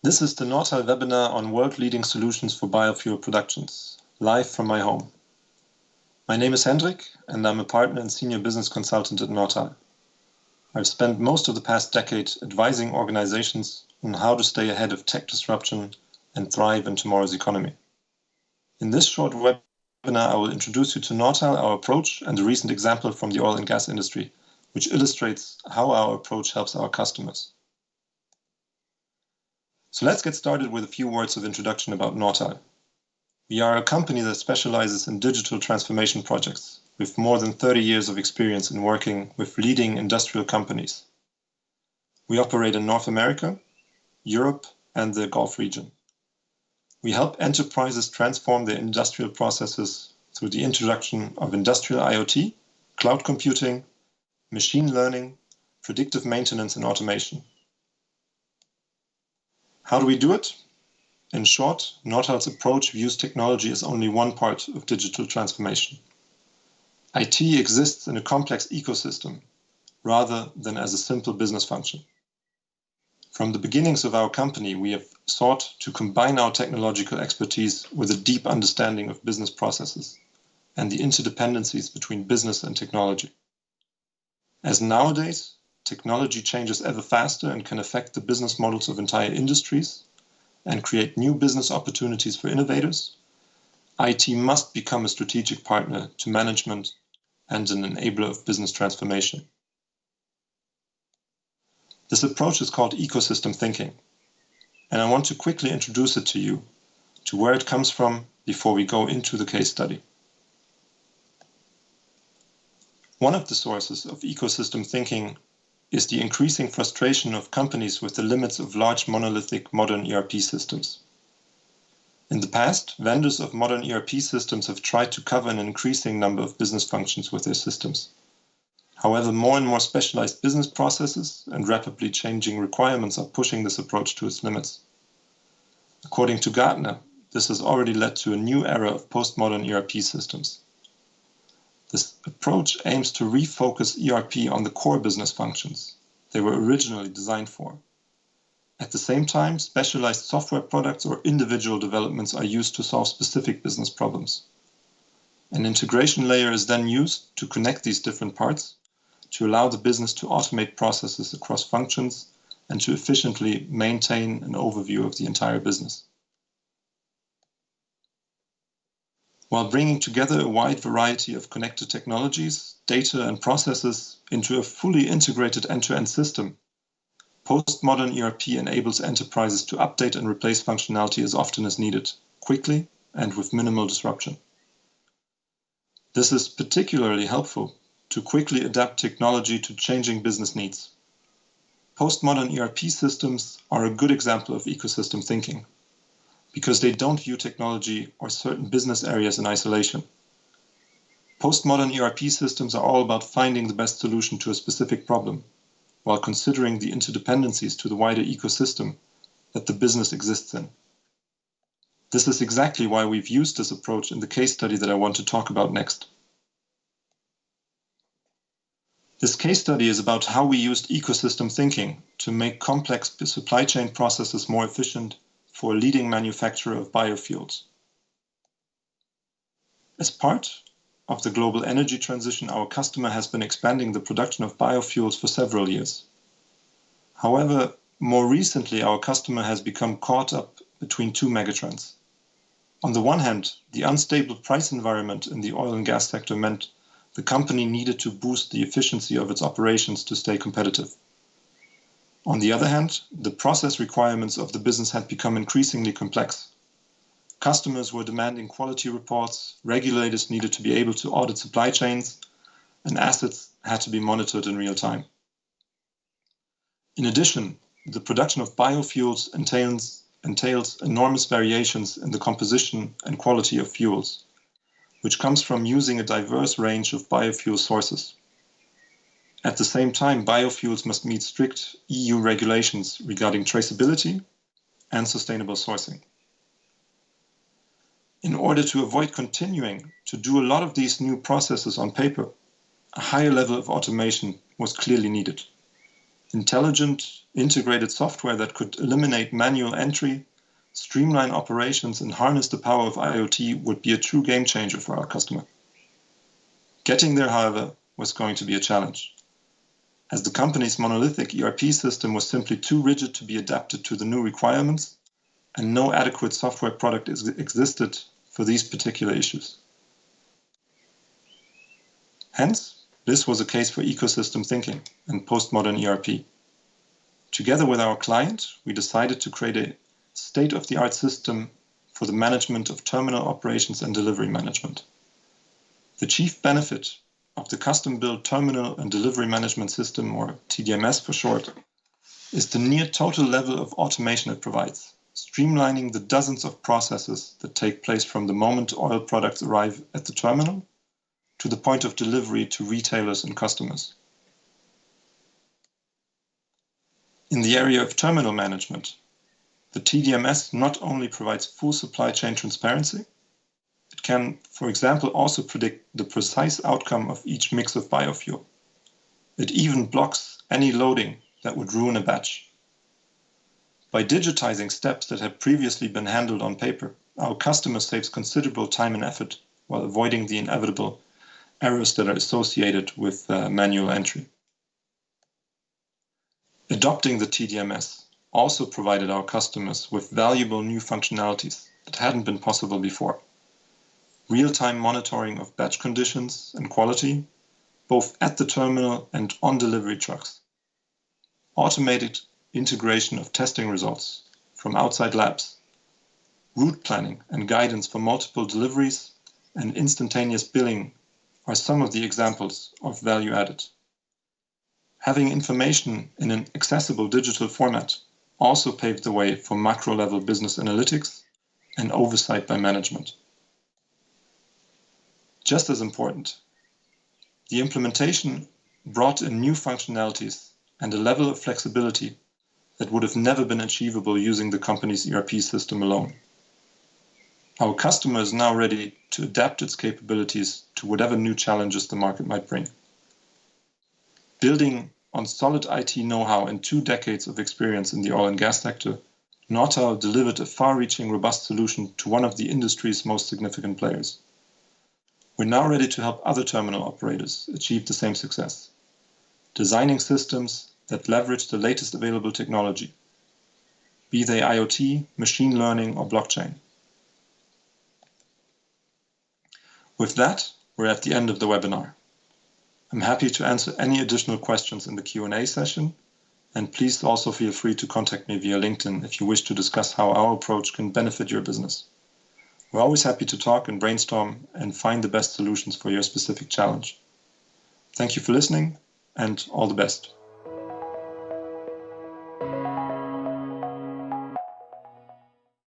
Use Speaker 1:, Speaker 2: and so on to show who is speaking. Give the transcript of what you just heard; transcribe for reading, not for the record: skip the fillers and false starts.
Speaker 1: This is the Nortal webinar on world-leading solutions for biofuel productions, live from my home. My name is Hendrik, and I'm a partner and senior business consultant at Nortal. I've spent most of the past decade advising organizations on how to stay ahead of tech disruption and thrive in tomorrow's economy. In this short webinar, I will introduce you to Nortal, our approach, and a recent example from the oil and gas industry, which illustrates how our approach helps our customers. So let's get started with a few words of introduction about Nortal. We are a company that specializes in digital transformation projects, with more than 30 years of experience in working with leading industrial companies. We operate in North America, Europe, and the Gulf region. We help enterprises transform their industrial processes through the introduction of industrial IoT, cloud computing, machine learning, predictive maintenance, and automation. How do we do it? In short, Nortal's approach views technology as only one part of digital transformation. IT exists in a complex ecosystem rather than as a simple business function. From the beginnings of our company, we have sought to combine our technological expertise with a deep understanding of business processes and the interdependencies between business and technology. As nowadays, technology changes ever faster and can affect the business models of entire industries and create new business opportunities for innovators, IT must become a strategic partner to management and an enabler of business transformation. This approach is called ecosystem thinking, and I want to quickly introduce it to you, to where it comes from before we go into the case study. One of the sources of ecosystem thinking is the increasing frustration of companies with the limits of large monolithic modern ERP systems. In the past, vendors of modern ERP systems have tried to cover an increasing number of business functions with their systems. However, more and more specialized business processes and rapidly changing requirements are pushing this approach to its limits. According to Gartner, this has already led to a new era of postmodern ERP systems. This approach aims to refocus ERP on the core business functions they were originally designed for. At the same time, specialized software products or individual developments are used to solve specific business problems. An integration layer is then used to connect these different parts, to allow the business to automate processes across functions and to efficiently maintain an overview of the entire business. While bringing together a wide variety of connected technologies, data, and processes into a fully integrated end-to-end system, postmodern ERP enables enterprises to update and replace functionality as often as needed, quickly and with minimal disruption. This is particularly helpful to quickly adapt technology to changing business needs. Postmodern ERP systems are a good example of ecosystem thinking, because they don't view technology or certain business areas in isolation. Postmodern ERP systems are all about finding the best solution to a specific problem, while considering the interdependencies to the wider ecosystem that the business exists in. This is exactly why we've used this approach in the case study that I want to talk about next. This case study is about how we used ecosystem thinking to make complex supply chain processes more efficient for a leading manufacturer of biofuels. As part of the global energy transition, our customer has been expanding the production of biofuels for several years. However, more recently, our customer has become caught up between two megatrends. On the one hand, the unstable price environment in the oil and gas sector meant the company needed to boost the efficiency of its operations to stay competitive. On the other hand, the process requirements of the business had become increasingly complex. Customers were demanding quality reports, regulators needed to be able to audit supply chains, and assets had to be monitored in real time. In addition, the production of biofuels entails enormous variations in the composition and quality of fuels, which comes from using a diverse range of biofuel sources. At the same time, biofuels must meet strict EU regulations regarding traceability and sustainable sourcing. In order to avoid continuing to do a lot of these new processes on paper, a higher level of automation was clearly needed. Intelligent, integrated software that could eliminate manual entry, streamline operations, and harness the power of IoT would be a true game changer for our customer. Getting there, however, was going to be a challenge, as the company's monolithic ERP system was simply too rigid to be adapted to the new requirements, and no adequate software product existed for these particular issues. Hence, this was a case for ecosystem thinking and postmodern ERP. Together with our client, we decided to create a state-of-the-art system for the management of terminal operations and delivery management. The chief benefit of the custom-built terminal and delivery management system, or TDMS for short, is the near total level of automation it provides, streamlining the dozens of processes that take place from the moment oil products arrive at the terminal to the point of delivery to retailers and customers. In the area of terminal management, the TDMS not only provides full supply chain transparency, it can, for example, also predict the precise outcome of each mix of biofuel. It even blocks any loading that would ruin a batch. By digitizing steps that had previously been handled on paper, our customer saves considerable time and effort while avoiding the inevitable errors that are associated with manual entry. Adopting the TDMS also provided our customers with valuable new functionalities that hadn't been possible before. Real-time monitoring of batch conditions and quality, both at the terminal and on delivery trucks. Automated integration of testing results from outside labs. Route planning and guidance for multiple deliveries and instantaneous billing are some of the examples of value added. Having information in an accessible digital format also paved the way for macro-level business analytics and oversight by management. Just as important, the implementation brought in new functionalities and a level of flexibility that would have never been achievable using the company's ERP system alone. Our customer is now ready to adapt its capabilities to whatever new challenges the market might bring. Building on solid IT know-how and 2 decades of experience in the oil and gas sector, Nortal delivered a far-reaching, robust solution to one of the industry's most significant players. We're now ready to help other terminal operators achieve the same success, designing systems that leverage the latest available technology, be they IoT, machine learning, or blockchain. With that, we're at the end of the webinar. I'm happy to answer any additional questions in the Q&A session, and please also feel free to contact me via LinkedIn if you wish to discuss how our approach can benefit your business. We're always happy to talk and brainstorm and find the best solutions for your specific challenge. Thank you for listening, and all the best.